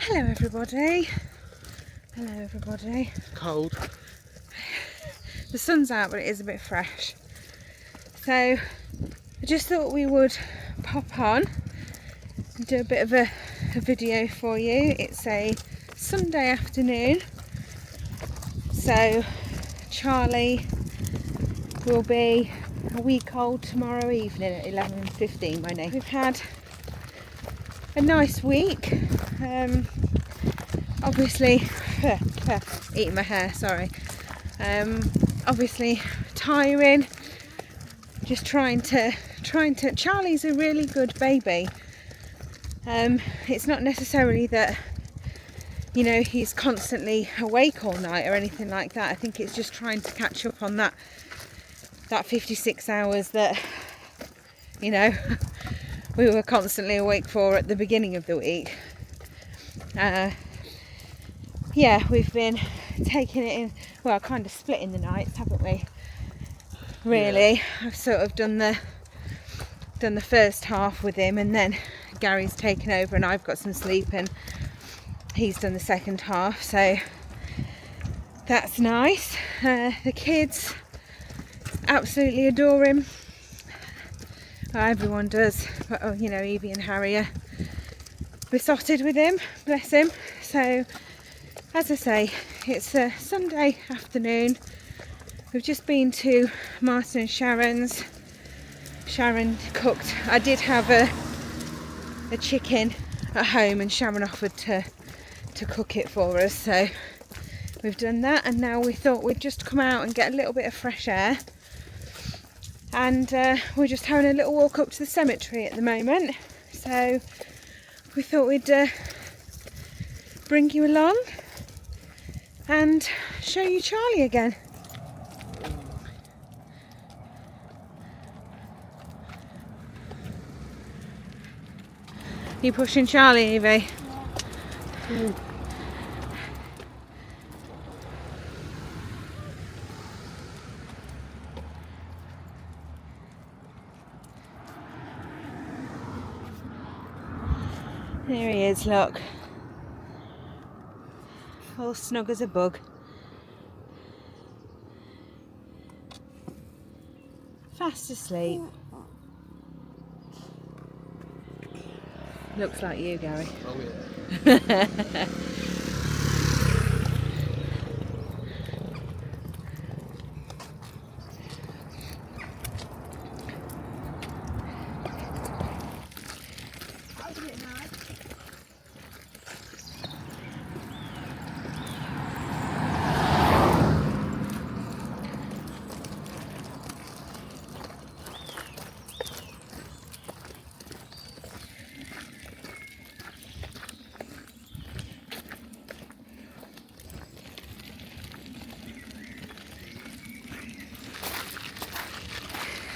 Hello everybody. Hello everybody. Cold. The sun's out but it is a bit fresh. So I just thought we would pop on and do a bit of a video for you. It's a Sunday afternoon. So Charlie will be a week old tomorrow evening at 11:15 my name. We've had a nice week. Obviously eating my hair, sorry. Obviously tiring, just trying to Charlie's a really good baby. It's not necessarily that, you know, he's constantly awake all night or anything like that. I think it's just trying to catch up on that 56 hours that, you know, we were constantly awake for at the beginning of the week. Yeah, we've been taking it in, well, kind of splitting the nights, haven't we? Really, yeah. I've sort of done the first half with him, and then Gary's taken over and I've got some sleep and he's done the second half, so that's nice. The kids absolutely adore him. Well, everyone does, but you know, Evie and Harry are besotted with him, bless him. So as I say, it's a Sunday afternoon. We've just been to Martin and Sharon's. Sharon cooked. I did have a chicken at home and Sharon offered to cook it for us, so we've done that, and now we thought we'd just come out and get a little bit of fresh air, and we're just having a little walk up to the cemetery at the moment, so we thought we'd bring you along and show you Charlie again. You pushing Charlie, Evie? Yeah. There he is, look. All snug as a bug. Fast asleep. Looks like you, Gary. Oh yeah.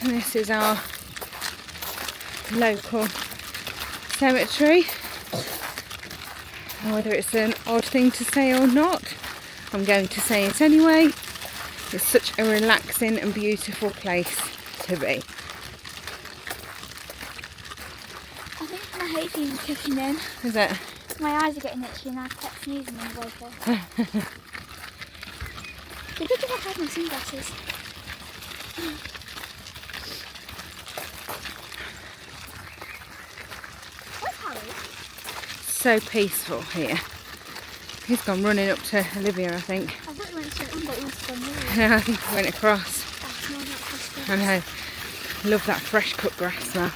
This is our local cemetery. Whether it's an odd thing to say or not, I'm going to say it anyway. It's such a relaxing and beautiful place to be. I think my hay fever's kicking in. Is it? My eyes are getting itchy and I kept sneezing on the way here. It's because I had my sunglasses. So peaceful here. He's gone running up to Olivia, I think. I thought you went straight on, but you must have gone near. Yeah, I think he went across. Oh, no, not across. I know. Love that fresh cut grass now.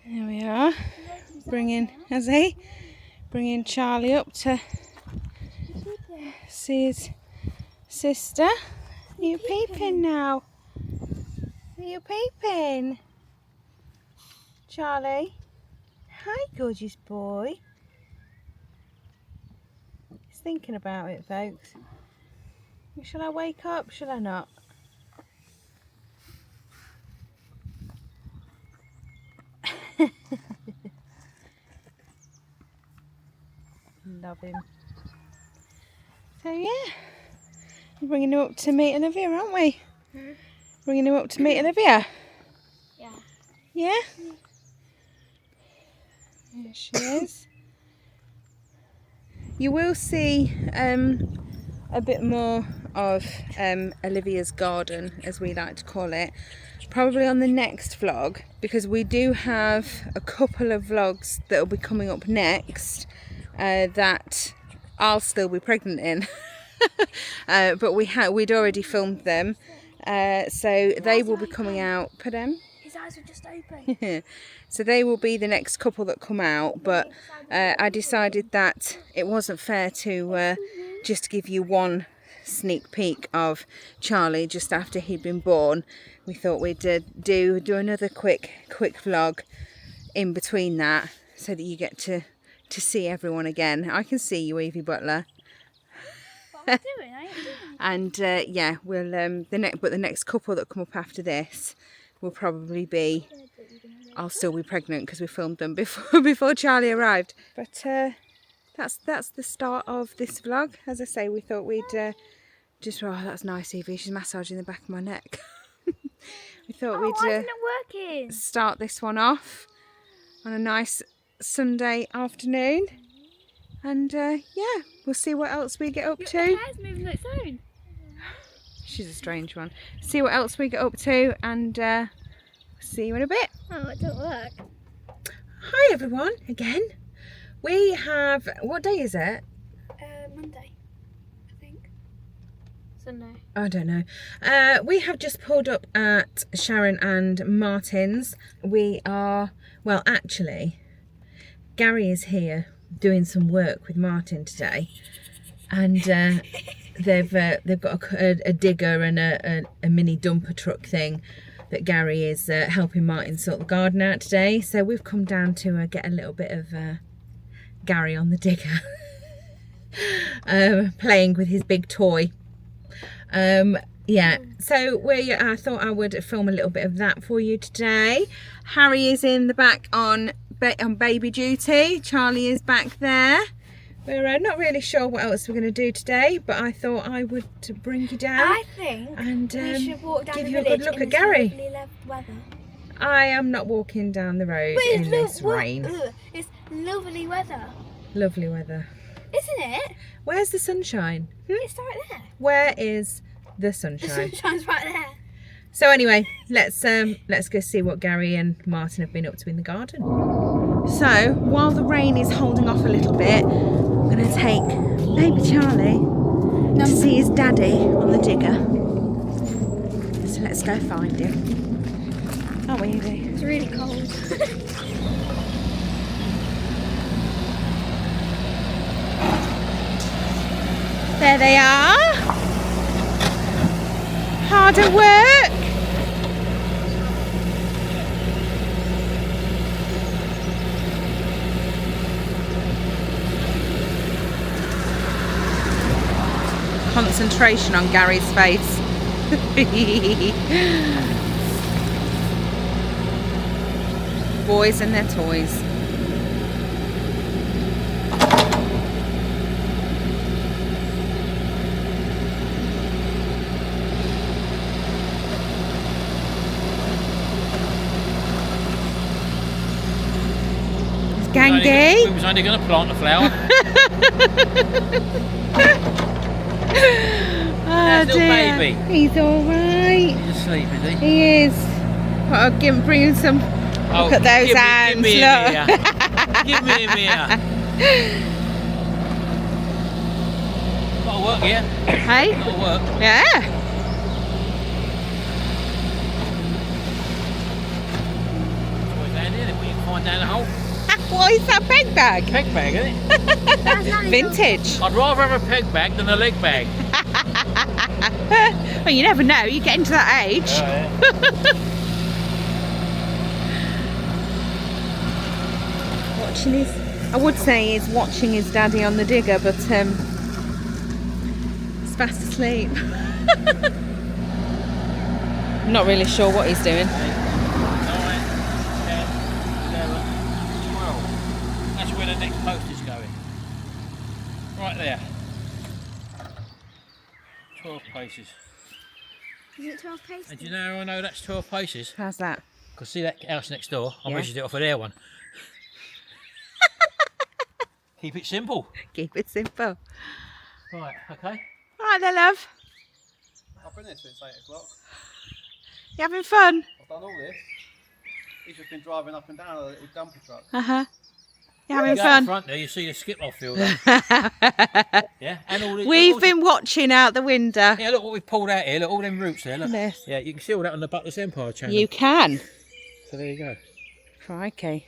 There we are, bringing Charlie up to see his sister. Are you peeping now? Are you peeping? Charlie? Hi, gorgeous boy. He's thinking about it, folks. Shall I wake up? Shall I not? Love him. So yeah, we're bringing him up to meet Olivia, aren't we? Bringing him up to meet Olivia. Yeah. Yeah? There she is. You will see a bit more of Olivia's garden, as we like to call it, probably on the next vlog, because we do have a couple of vlogs that will be coming up next that I'll still be pregnant in. But we'd already filmed them, so they will be coming out. Pardon? His eyes were just open. So they will be the next couple that come out, but I decided that it wasn't fair to just give you one sneak peek of Charlie just after he'd been born. We thought we'd do another quick vlog in between that, so that you get to see everyone again. I can see you, Evie Butler. What am I doing? I ain't doing And yeah, we'll the next couple that come up after this will probably be, I'll still be pregnant because we filmed them before Charlie arrived. But that's the start of this vlog. As I say, we thought we'd just, oh, that's nice, Evie. She's massaging the back of my neck. We thought why we'd isn't it working? start this one off on a nice Sunday afternoon. And yeah, we'll see what else we get up to. Your hair's moving on its own. She's a strange one. See what else we get up to, and see you in a bit. Oh, it don't work. Hi everyone, again. We have, what day is it? Monday, I think. Sunday. I don't know. We have just pulled up at Sharon and Martin's. We are, well actually, Gary is here doing some work with Martin today, and they've got a digger and a mini dumper truck thing that Gary is helping Martin sort the garden out today. So we've come down to get a little bit of Gary on the digger, playing with his big toy. Yeah, so I thought I would film a little bit of that for you today. Harry is in the back on baby duty. Charlie is back there. We're not really sure what else we're going to do today, but I thought I would bring you down. I think and we should walk down give the you a good look at Gary. Weather. I am not walking down the road in this rain. It's lovely weather. Lovely weather. Isn't it? Where's the sunshine? It's right there. Where is the The sunshine? sunshine's right there. So anyway, let's go see what Gary and Martin have been up to in the garden. So while the rain is holding off a little bit, I'm going to take baby Charlie to see his daddy on the digger. So let's go find him. Aren't we, Evie? It's really cold. There they are. Hard at work. Concentration on Gary's face. Boys and their toys. Gangy. We was only going to plant a flower. Oh Little dear. baby. He's alright. He's asleep, is he? He is. But I'll bring him some. Look at those hands. Give me Look. Give me him here. Got to work here. Hey? Got to work. Yeah. It's always handy, isn't it? When you can find down the hole. What is that peg bag? Peg bag, isn't it? Vintage. I'd rather have a peg bag than a leg bag. Well, you never know. You get into that age. Watching his, I would say he's watching his daddy on the digger, but he's fast asleep. Not really sure what he's doing. that next post is going. Right there. 12 paces. Is it 12 paces? And do you know how I know that's 12 paces? How's that? Because see that house next door? I Yeah. measured it off of their one. Keep it simple. Keep it simple. Right, okay. All right then, love. I've been here since 8 o'clock. You having fun? I've done all this. He's just been driving up and down a little dumper truck. You having You go out fun? the front there, you see the skip off field. Yeah, and all the, We've all been watching out the window. Yeah, look what we've pulled out here. Look, all them roots there. Look. This. Yeah, you can see all that on the Butlers Empire channel. You can. So there you go. Crikey.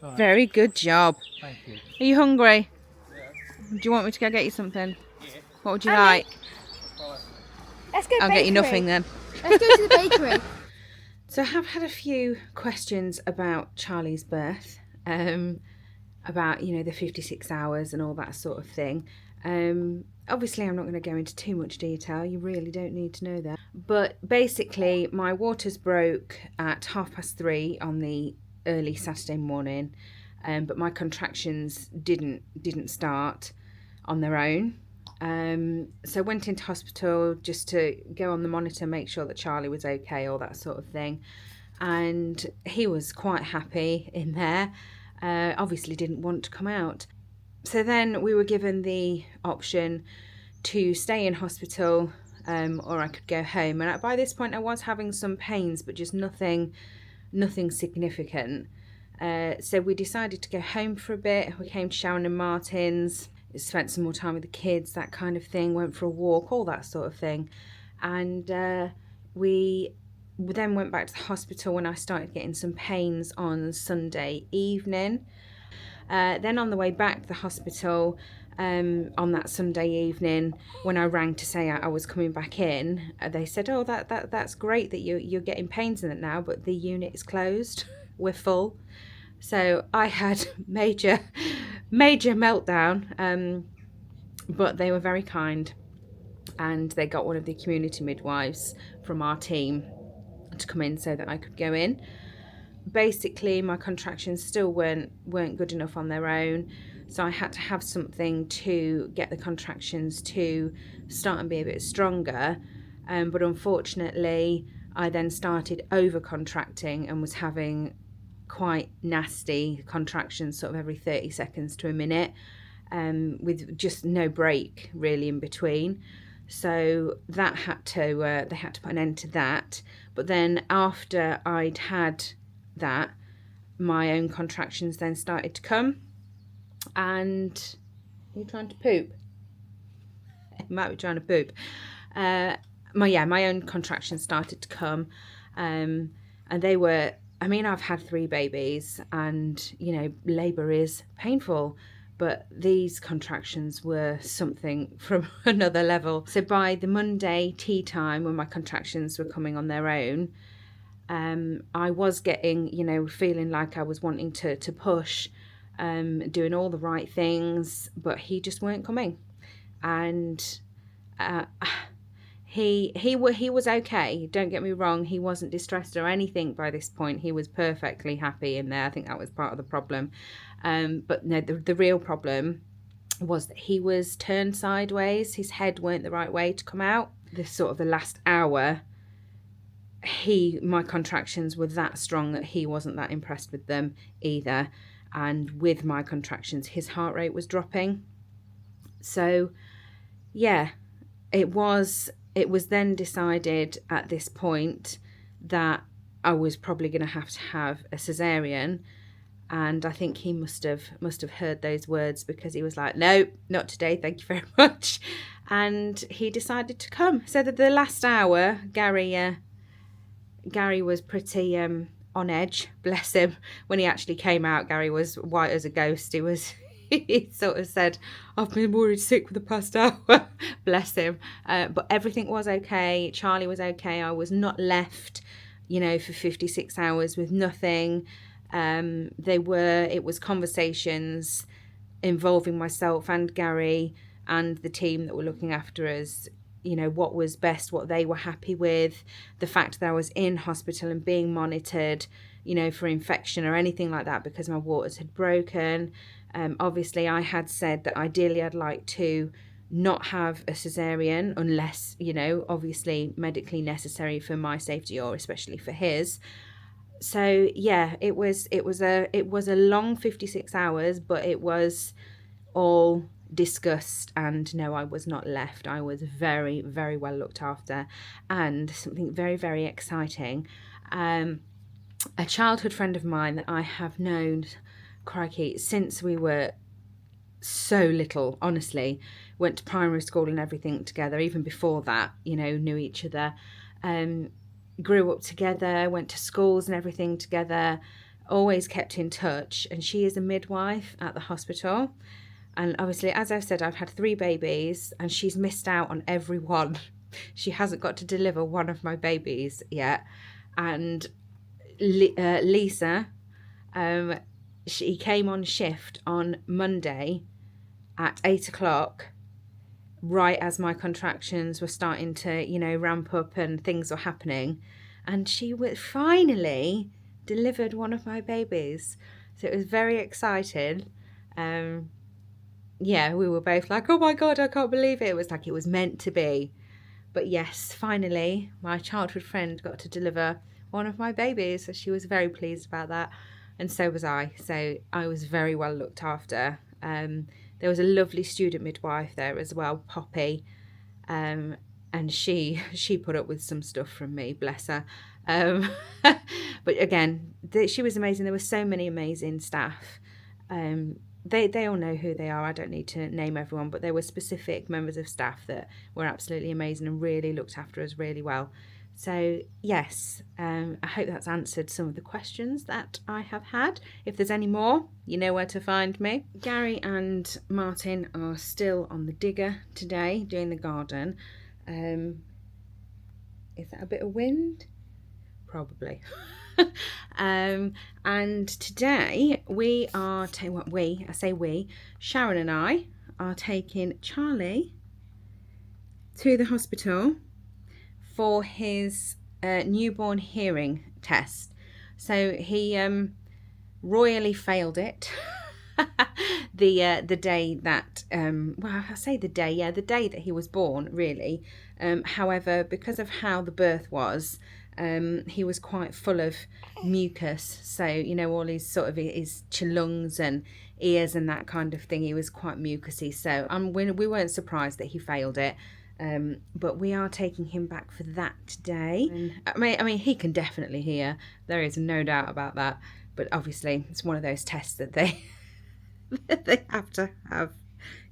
Right. Very good job. Thank you. Are you hungry? Yeah. Do you want me to go get you something? Yeah. What would you Annie. like? Let's go I'll get you nothing then. Let's go to the bakery. So I have had a few questions about Charlie's birth, about, you know, the 56 hours and all that sort of thing. Obviously, I'm not going to go into too much detail. You really don't need to know that. But basically, my waters broke at 3:30 on the early Saturday morning, but my contractions didn't start on their own. So I went into hospital just to go on the monitor, make sure that Charlie was okay, all that sort of thing. And he was quite happy in there. Obviously didn't want to come out. So then we were given the option to stay in hospital, or I could go home. And by this point I was having some pains, but just nothing significant. So we decided to go home for a bit. We came to Sharon and Martin's, spent some more time with the kids, that kind of thing, went for a walk, all that sort of thing. And we then went back to the hospital when I started getting some pains on Sunday evening. Then on the way back to the hospital, on that Sunday evening, when I rang to say I was coming back in, they said, oh, that's great that you're getting pains in it now, but the unit is closed. We're full. So I had major meltdown, but they were very kind, and they got one of the community midwives from our team to come in so that I could go in. Basically, my contractions still weren't good enough on their own, so I had to have something to get the contractions to start and be a bit stronger. But unfortunately, I then started over contracting and was having quite nasty contractions sort of every 30 seconds to a minute, with just no break really in between. So that had to they had to put an end to that. But then after I'd had that, my own contractions then started to come. And are you trying to poop? You might be trying to poop. My own contractions started to come, and they were, I mean, I've had 3 babies, and you know, labour is painful, but these contractions were something from another level. So by the Monday tea time, when my contractions were coming on their own, I was getting, you know, feeling like I was wanting to push, doing all the right things, but he just weren't coming. And he was okay, don't get me wrong, he wasn't distressed or anything by this point. He was perfectly happy in there. I think that was part of the problem. But no, the real problem was that he was turned sideways. His head weren't the right way to come out. The last hour, my contractions were that strong that he wasn't that impressed with them either. And with my contractions, his heart rate was dropping. So yeah, it was then decided at this point that I was probably going to have a cesarean. And I think he must have heard those words, because he was like, no, not today, thank you very much. And he decided to come. So that the last hour, Gary was pretty on edge, bless him. When he actually came out, Gary was white as a ghost. He sort of said, I've been worried sick for the past hour. Bless him. But everything was okay. Charlie was okay. I was not left, you know, for 56 hours with nothing. It was conversations involving myself and Gary and the team that were looking after us, you know, what was best, what they were happy with, the fact that I was in hospital and being monitored, you know, for infection or anything like that because my waters had broken. Obviously, I had said that ideally I'd like to not have a cesarean unless, you know, obviously medically necessary for my safety or especially for his. So yeah, it was a long 56 hours, but it was all discussed, and no, I was not left. I was very, very well looked after. And something very, very exciting, a childhood friend of mine that I have known, crikey, since we were so little, honestly, went to primary school and everything together, even before that, you know, knew each other, grew up together, went to schools and everything together, always kept in touch, and she is a midwife at the hospital. And obviously, as I've said, I've had 3 babies and she's missed out on every one. She hasn't got to deliver one of my babies yet. And Lisa, she came on shift on Monday at 8 o'clock, right as my contractions were starting to, you know, ramp up and things were happening. And she finally delivered one of my babies. So it was very exciting. Yeah, we were both like, oh my God, I can't believe it. It was like it was meant to be. But yes, finally, my childhood friend got to deliver one of my babies. So she was very pleased about that. And so was I. So I was very well looked after. There was a lovely student midwife there as well, Poppy. And she put up with some stuff from me, bless her. But again, she was amazing. There were so many amazing staff. They all know who they are. I don't need to name everyone, but there were specific members of staff that were absolutely amazing and really looked after us really well. So yes, I hope that's answered some of the questions that I have had. If there's any more, you know where to find me. Gary and Martin are still on the digger today doing the garden. Is that a bit of wind? Probably. And today we are Sharon and I are taking Charlie to the hospital for his newborn hearing test. So he royally failed it the day that the day that he was born, really. However, because of how the birth was, he was quite full of mucus, so you know, all his sort of his lungs and ears and that kind of thing, he was quite mucousy. So we weren't surprised that he failed it, but we are taking him back for that today. I mean he can definitely hear, there is no doubt about that, but obviously it's one of those tests that they they have to have.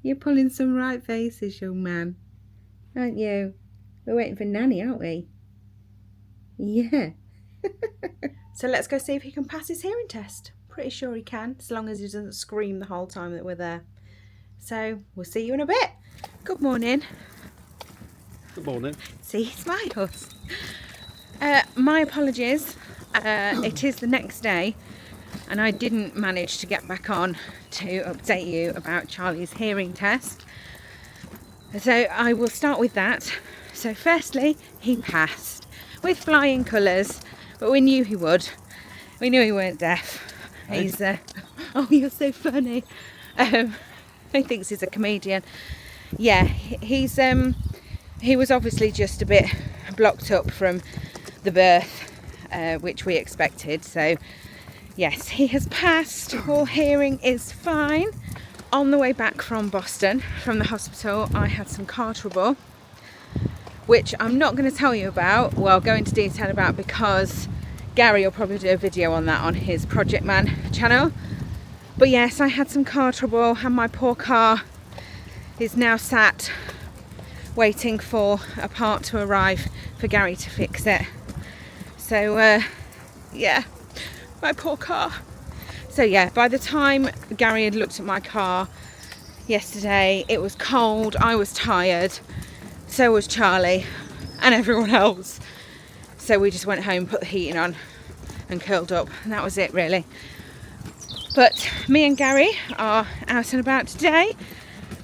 You're pulling some right faces, young man, aren't you? We're waiting for Nanny, aren't we? Yeah. So let's go see if he can pass his hearing test. Pretty sure he can, as long as he doesn't scream the whole time that we're there. So we'll see you in a bit. Good morning. Good morning. See, he smiles. My apologies. It is the next day and I didn't manage to get back on to update you about Charlie's hearing test. So I will start with that. So firstly, he passed with flying colours, but we knew he would. We knew he weren't deaf. Hey. He's oh, you're so funny. He thinks he's a comedian. Yeah, he was obviously just a bit blocked up from the birth, which we expected. So yes, he has passed. All hearing is fine. On the way back from Boston, from the hospital, I had some car trouble, which I'm not going to tell you about, well, go into detail about, because Gary will probably do a video on that on his Project Man channel. But yes, I had some car trouble and my poor car is now sat waiting for a part to arrive for Gary to fix it. So yeah, my poor car. So yeah, by the time Gary had looked at my car yesterday, it was cold, I was tired, so was Charlie and everyone else. So we just went home, put the heating on and curled up, and that was it really. But me and Gary are out and about today.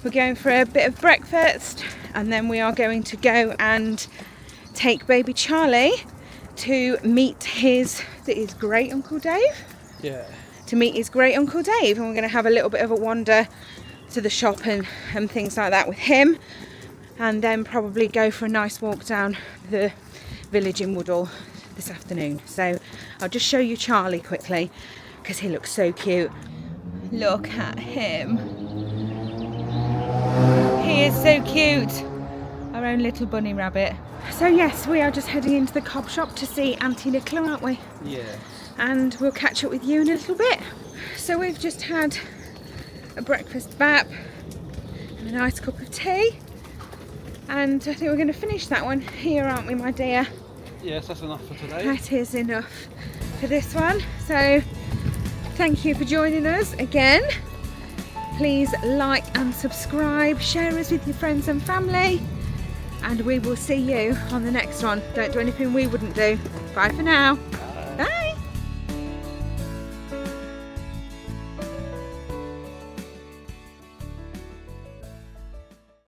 We're going for a bit of breakfast and then we are going to go and take baby Charlie to meet his great Uncle Dave. Yeah. To meet his great Uncle Dave, and we're going to have a little bit of a wander to the shop and things like that with him, and then probably go for a nice walk down the village in Woodall this afternoon. So I'll just show you Charlie quickly because he looks so cute. Look at him. He is so cute. Our own little bunny rabbit. So yes, we are just heading into the cob shop to see Auntie Nicola, aren't we? Yeah. And we'll catch up with you in a little bit. So we've just had a breakfast bap and a nice cup of tea, and I think we're going to finish that one here, aren't we, my dear? Yes, that's enough for today. That is enough for this one. So thank you for joining us again. Please like and subscribe, share us with your friends and family, and we will see you on the next one. Don't do anything we wouldn't do. Bye for now. Bye.